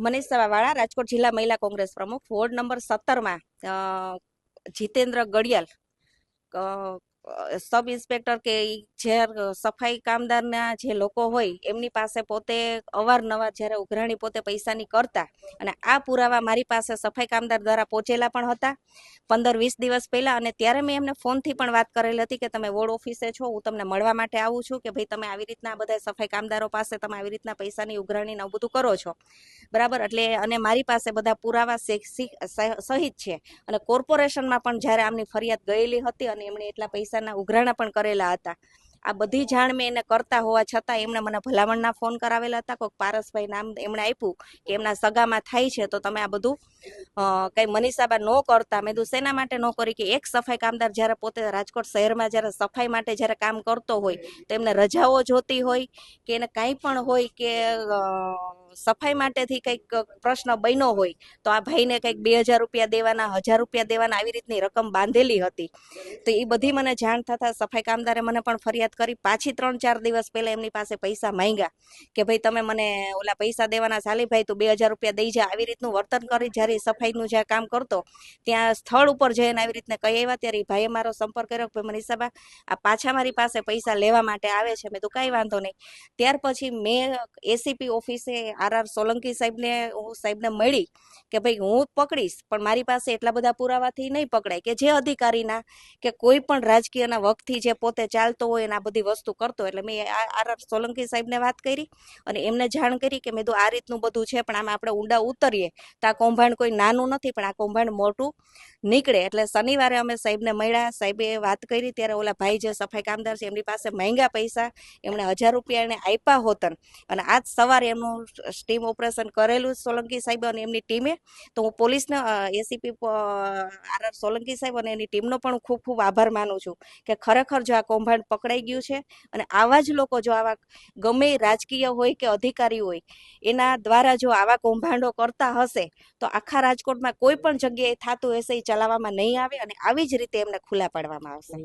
મનીષ સવાવાળા, રાજકોટ જિલ્લા મહિલા કોંગ્રેસ પ્રમુખ, વોર્ડ નંબર 17માં જીતેન્દ્ર ગડિયાલ સબ ઇન્સ્પેક્ટર કે જે સફાઈ કામદારના જે લોકો હોય એમની પાસે પોતે અવારનવાર જ્યારે ઉઘરાણી પોતે પૈસાની કરતા અને આ પુરાવા મારી પાસે સફાઈ કામદાર દ્વારા પહોંચેલા પણ હતા 15-20 દિવસ પહેલા. અને ત્યારે મેં એમને ફોનથી પણ વાત કરેલી હતી કે તમે વોર્ડ ઓફિસે છો, હું તમને મળવા માટે આવું છું, કે ભાઈ તમે આવી રીતના બધા સફાઈ કામદારો પાસે તમે આવી રીતના પૈસાની ઉઘરાણી ને બધું કરો છો, બરાબર. એટલે અને મારી પાસે બધા પુરાવા સહિત છે. અને કોર્પોરેશનમાં પણ જ્યારે આમની ફરિયાદ ગયેલી હતી અને એમણે એટલા પૈસાના ઉઘરાણા પણ કરેલા હતા, આ બધી જાણ મેં એને કરતા હોવા છતાં એમણે મને ભલામણના ફોન કરાવેલા હતા. કોઈક પારસભાઈ નામ એમણે આપ્યું કે એમના સગામાં થાય છે, તો તમે આ બધું કઈ મનીષાબા ન કરતા. મેં કીધું શેના માટે ન કરી, કે એક સફાઈ કામદાર જ્યારે પોતે રાજકોટ શહેરમાં જ્યારે સફાઈ માટે જ્યારે કામ કરતો હોય તો એમને રજાઓ જોતી હોય કે એને કાંઈ પણ હોય કે સફાઈ માટેથી કંઈક પ્રશ્ન બન્યો હોય તો આ ભાઈને કંઈક 2000 રૂપિયા દેવાના, 1000 રૂપિયા દેવાના, આવી રીતની રકમ બાંધેલી હતી. તો એ બધી મને જાણ થતા સફાઈ કામદારે મને પણ ફરિયાદ કરી. પાછી 3-4 દિવસ પહેલા એમની પાસે પૈસા માંગ્યા કે ભાઈ તમે મને ઓલા પૈસા દેવાના, ચાલી ભાઈ તું 2000 રૂપિયા દઈ જા, આવી રીતનું વર્તન કરી. જ્યારે સફાઈનું જ્યાં કામ કરતો ત્યાં સ્થળ ઉપર જઈને આવી રીતને કહી આવ્યા ત્યારે એ ભાઈએ મારો સંપર્ક કર્યો કે મનીષાબા આ પાછા મારી પાસે પૈસા લેવા માટે આવે છે. મેં તો કાંઈ વાંધો નહીં. ત્યાર પછી મેં એસીપી ઓફિસે આર સોલંકી સાહેબને મળી કે ભાઈ હું પકડીશ પણ મારી પાસે એટલા બધા પુરાવાથી નહીં પકડાય, કે જે અધિકારીના કે કોઈ પણ રાજકીયના વખતથી જે પોતે ચાલતો હોય અને આ બધી વસ્તુ કરતો. એટલે મેં આર સોલંકી સાહેબને વાત કરી અને એમને જાણ કરી કે મેં તો આ રીતનું બધું છે, પણ આમાં આપણે ઊંડા ઉતરીએ તો આ કૌભાંડ કોઈ નાનું નથી પણ આ કૌભાંડ મોટું નીકળે. એટલે શનિવારે અમે સાહેબને મળ્યા, સાહેબે વાત કરી ત્યારે ઓલા ભાઈ જે સફાઈ કામદાર છે એમની પાસે માંગ્યા પૈસા, એમણે 1000 રૂપિયા એને આપ્યા હોતન. અને આજ સવારે એમનું સ્ટીમ ઓપરેશન કરેલું સોલંકી સાહેબ અને એમની ટીમે. તો હું પોલીસને એસીપી આર સોલંકી સાહેબ અને એની ટીમનો પણ ખૂબ ખૂબ આભાર માનું છું કે ખરેખર જો આ કૌભાંડ પકડાઈ ગયું છે અને આવા જ લોકો જો આવા ગમે રાજકીય હોય કે અધિકારી હોય એના દ્વારા જો આવા કૌભાંડો કરતા હશે તો આખા રાજકોટમાં કોઈ પણ જગ્યાએ થતું હશે એ ચલાવવામાં નહીં આવે અને આવી જ રીતે એમને ખુલ્લા પાડવામાં આવશે.